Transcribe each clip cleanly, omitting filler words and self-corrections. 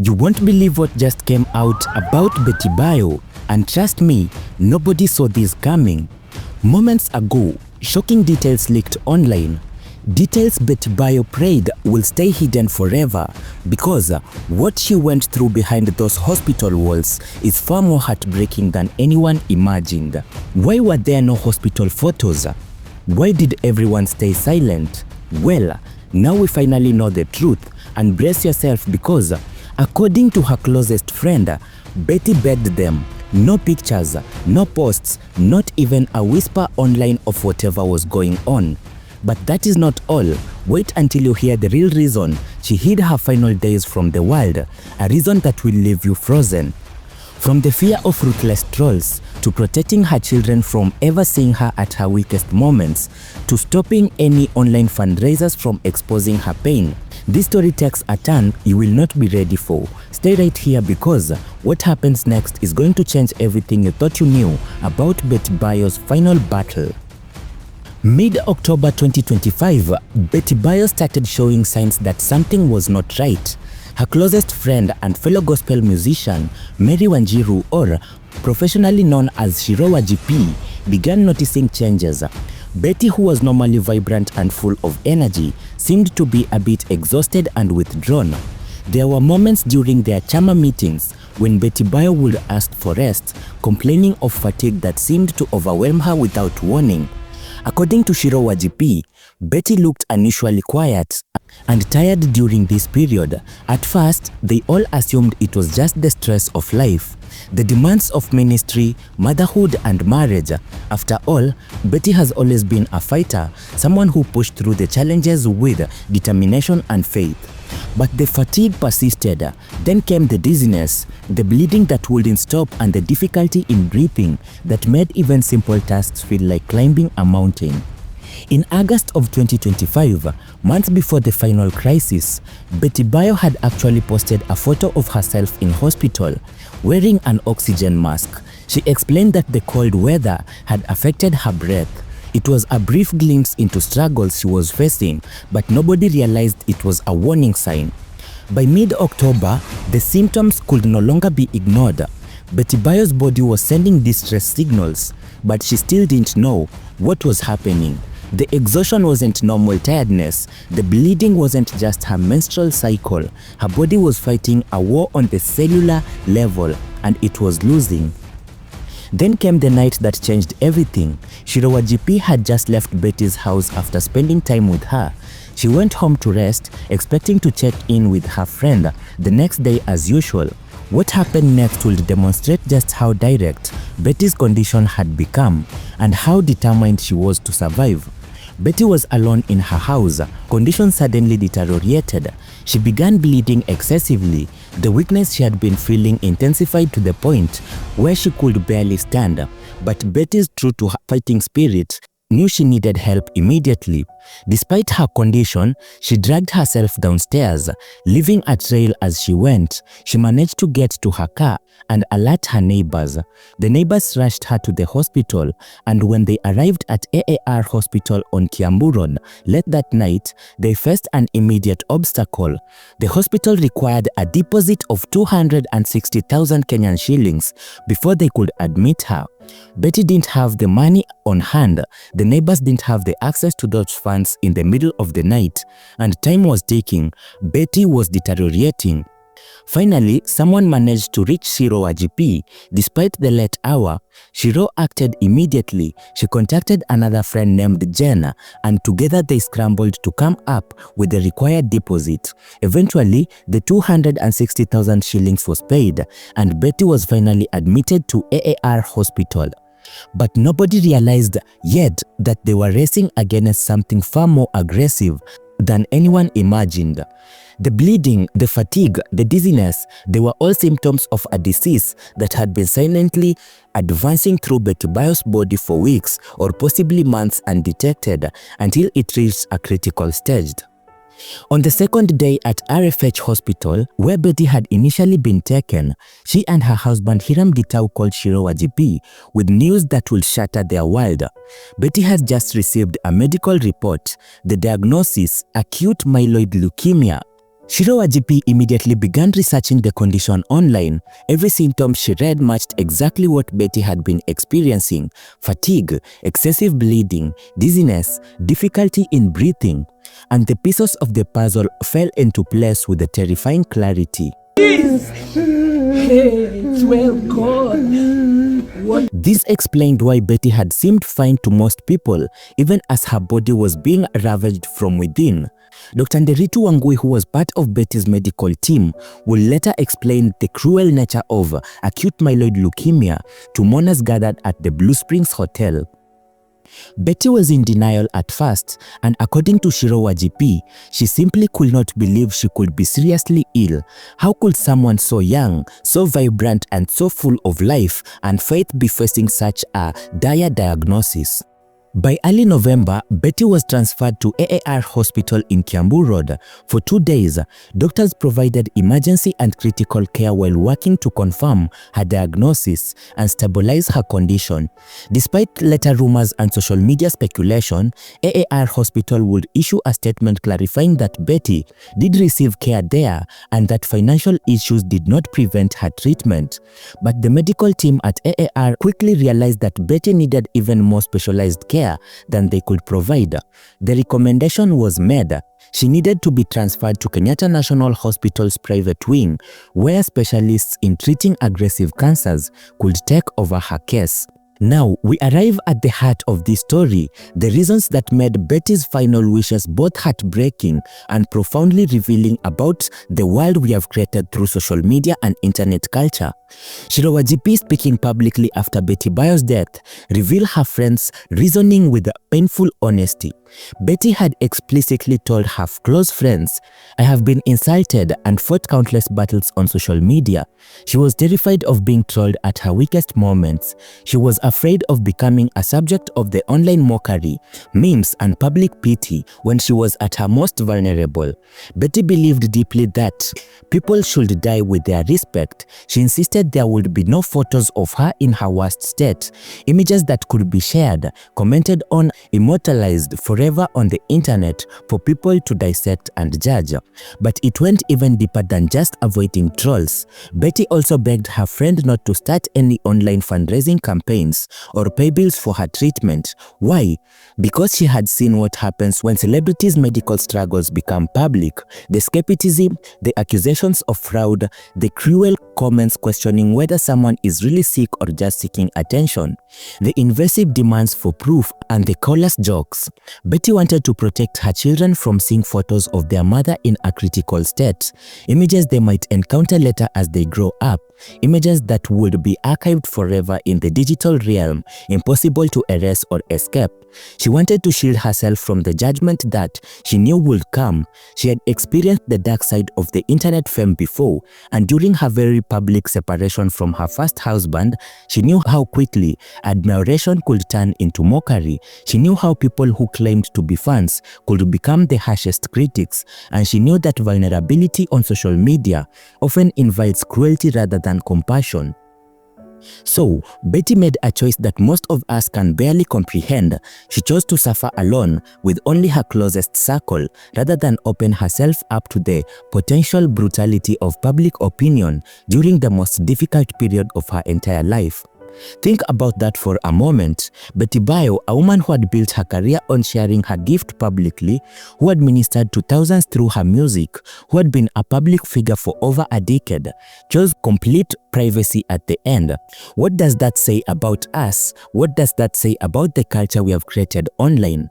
You won't believe what just came out about Bayo, and trust me, nobody saw this coming. Moments ago, shocking details leaked online. Details Bayo prayed will stay hidden forever because what she went through behind those hospital walls is far more heartbreaking than anyone imagined. Why were there no hospital photos? Why did everyone stay silent? Well, now we finally know the truth, and brace yourself because according to her closest friend, Betty begged them. No pictures, no posts, not even a whisper online of whatever was going on. But that is not all. Wait until you hear the real reason she hid her final days from the world, a reason that will leave you frozen. From the fear of ruthless trolls, to protecting her children from ever seeing her at her weakest moments, to stopping any online fundraisers from exposing her pain. This story takes a turn you will not be ready for. Stay right here because what happens next is going to change everything you thought you knew about Bayo's final battle. Mid-October 2025, Bayo started showing signs that something was not right. Her closest friend and fellow gospel musician, Mary Wanjiru, or professionally known as Shirowa GP, began noticing changes. Betty, who was normally vibrant and full of energy, seemed to be a bit exhausted and withdrawn. There were moments during their chama meetings when Bayo would ask for rest, complaining of fatigue that seemed to overwhelm her without warning. According to Shirowa GP, Betty looked unusually quiet and tired during this period. At first, they all assumed it was just the stress of life, the demands of ministry, motherhood, and marriage. After all, Betty has always been a fighter, someone who pushed through the challenges with determination and faith. But the fatigue persisted. Then came the dizziness, the bleeding that wouldn't stop, and the difficulty in breathing that made even simple tasks feel like climbing a mountain. In August of 2025, months before the final crisis, Bayo had actually posted a photo of herself in hospital, wearing an oxygen mask. She explained that the cold weather had affected her breath. It was a brief glimpse into struggles she was facing, but nobody realized it was a warning sign. By mid-October, the symptoms could no longer be ignored. Bayo's body was sending distress signals, but she still didn't know what was happening. The exhaustion wasn't normal tiredness. The bleeding wasn't just her menstrual cycle. Her body was fighting a war on the cellular level, and it was losing. Then came the night that changed everything. Shirowa GP had just left Betty's house after spending time with her. She went home to rest, expecting to check in with her friend the next day as usual. What happened next will demonstrate just how direct Betty's condition had become and how determined she was to survive. Betty was alone in her house. Conditions suddenly deteriorated. She began bleeding excessively. The weakness she had been feeling intensified to the point where she could barely stand. But Betty's true to her fighting spirit knew she needed help immediately. Despite her condition, she dragged herself downstairs, leaving a trail as she went. She managed to get to her car and alert her neighbors. The neighbors rushed her to the hospital, and when they arrived at AAR Hospital on Kiambu Road late that night, they faced an immediate obstacle. The hospital required a deposit of 260,000 Kenyan shillings before they could admit her. Betty didn't have the money on hand. The neighbors didn't have the access to those funds in the middle of the night, and time was ticking. Betty was deteriorating. Finally, someone managed to reach Shirowa GP. Despite the late hour, Shiro acted immediately. She contacted another friend named Jenna, and together they scrambled to come up with the required deposit. Eventually, the 260,000 shillings was paid, and Betty was finally admitted to AAR Hospital. But nobody realized yet that they were racing against something far more aggressive than anyone imagined. The bleeding, the fatigue, the dizziness, they were all symptoms of a disease that had been silently advancing through Bayo's body for weeks or possibly months undetected until it reached a critical stage. On the second day at RFH Hospital, where Betty had initially been taken, she and her husband Hiram Gitau called Shirowa GP with news that will shatter their world. Betty has just received a medical report, the diagnosis, acute myeloid leukemia. Shiro GP immediately began researching the condition online. Every symptom she read matched exactly what Betty had been experiencing: fatigue, excessive bleeding, dizziness, difficulty in breathing. And the pieces of the puzzle fell into place with a terrifying clarity. It's well gone. What? This explained why Betty had seemed fine to most people, even as her body was being ravaged from within. Dr. Nderitu Wangui, who was part of Betty's medical team, would later explain the cruel nature of acute myeloid leukemia to mourners gathered at the Blue Springs Hotel. Betty was in denial at first, and according to Shiro GP, she simply could not believe she could be seriously ill. How could someone so young, so vibrant, and so full of life and faith be facing such a dire diagnosis? By early November, Betty was transferred to AAR Hospital in Kiambu Road. For 2 days, doctors provided emergency and critical care while working to confirm her diagnosis and stabilize her condition. Despite later rumors and social media speculation, AAR Hospital would issue a statement clarifying that Betty did receive care there and that financial issues did not prevent her treatment. But the medical team at AAR quickly realized that Betty needed even more specialized care than they could provide. The recommendation was made. She needed to be transferred to Kenyatta National Hospital's private wing, where specialists in treating aggressive cancers could take over her case. Now, we arrive at the heart of this story, the reasons that made Betty's final wishes both heartbreaking and profoundly revealing about the world we have created through social media and internet culture. Shiro GP, speaking publicly after Betty Bayo's death, revealed her friends' reasoning with painful honesty. Betty had explicitly told her close friends, "I have been insulted and fought countless battles on social media." She was terrified of being trolled at her weakest moments. She was afraid of becoming a subject of the online mockery, memes, and public pity when she was at her most vulnerable. Betty believed deeply that people should die with their respect. She insisted there would be no photos of her in her worst state, images that could be shared, commented on, immortalized forever on the internet for people to dissect and judge. But it went even deeper than just avoiding trolls. Betty also begged her friend not to start any online fundraising campaigns or pay bills for her treatment. Why? Because she had seen what happens when celebrities' medical struggles become public. The skepticism, the accusations of fraud, the cruel comments questioning whether someone is really sick or just seeking attention, the invasive demands for proof, and the callous jokes. Betty wanted to protect her children from seeing photos of their mother in a critical state, images they might encounter later as they grow up, images that would be archived forever in the digital realm, impossible to erase or escape. She wanted to shield herself from the judgment that she knew would come. She had experienced the dark side of the internet fame before, and during her very public separation from her first husband, she knew how quickly admiration could turn into mockery. She knew how people who claimed to be fans could become the harshest critics, and she knew that vulnerability on social media often invites cruelty rather than compassion. So, Betty made a choice that most of us can barely comprehend. She chose to suffer alone with only her closest circle rather than open herself up to the potential brutality of public opinion during the most difficult period of her entire life. Think about that for a moment. Betty Bayo, a woman who had built her career on sharing her gift publicly, who had ministered to thousands through her music, who had been a public figure for over a decade, chose complete privacy at the end. What does that say about us? What does that say about the culture we have created online?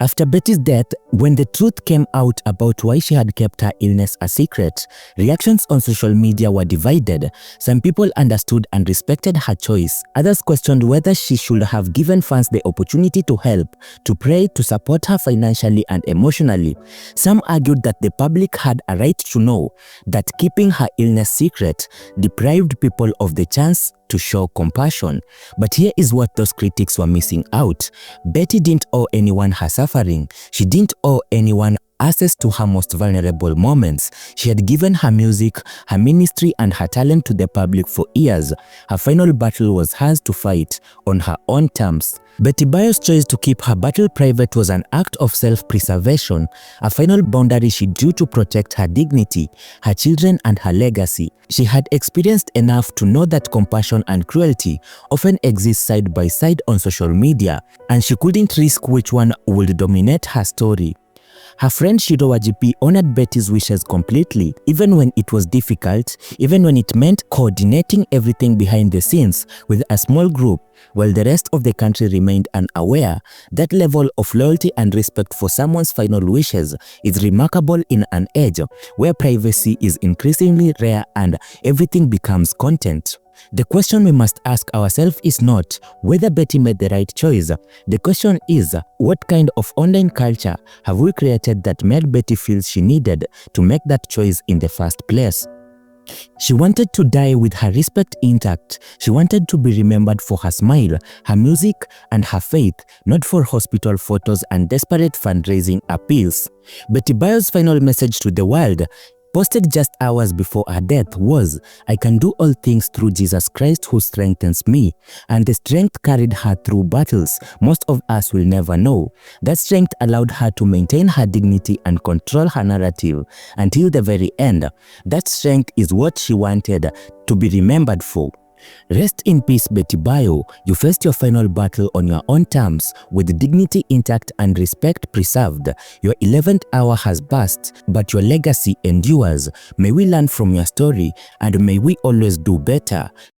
After Betty's death, when the truth came out about why she had kept her illness a secret, reactions on social media were divided. Some people understood and respected her choice. Others questioned whether she should have given fans the opportunity to help, to pray, to support her financially and emotionally. Some argued that the public had a right to know that keeping her illness secret deprived people of the chance to show compassion. But here is what those critics were missing out. Betty didn't owe anyone her suffering. She didn't owe anyone access to her most vulnerable moments. She had given her music, her ministry, and her talent to the public for years. Her final battle was hers to fight on her own terms. Betty Bayo's choice to keep her battle private was an act of self-preservation, a final boundary she drew to protect her dignity, her children, and her legacy. She had experienced enough to know that compassion and cruelty often exist side by side on social media, and she couldn't risk which one would dominate her story. Her friend Shiro Wajipi honored Betty's wishes completely, even when it was difficult, even when it meant coordinating everything behind the scenes with a small group, while the rest of the country remained unaware. That level of loyalty and respect for someone's final wishes is remarkable in an age where privacy is increasingly rare and everything becomes content. The question we must ask ourselves is not whether Betty made the right choice. The question is, what kind of online culture have we created that made Betty feel she needed to make that choice in the first place? She wanted to die with her respect intact. She wanted to be remembered for her smile, her music, and her faith, not for hospital photos and desperate fundraising appeals. Betty Bayo's final message to the world, posted just hours before her death, was, "I can do all things through Jesus Christ who strengthens me." And the strength carried her through battles most of us will never know. That strength allowed her to maintain her dignity and control her narrative until the very end. That strength is what she wanted to be remembered for. Rest in peace, Betty Bayo. You faced your final battle on your own terms, with dignity intact and respect preserved. Your 11th hour has passed, but your legacy endures. May we learn from your story, and may we always do better.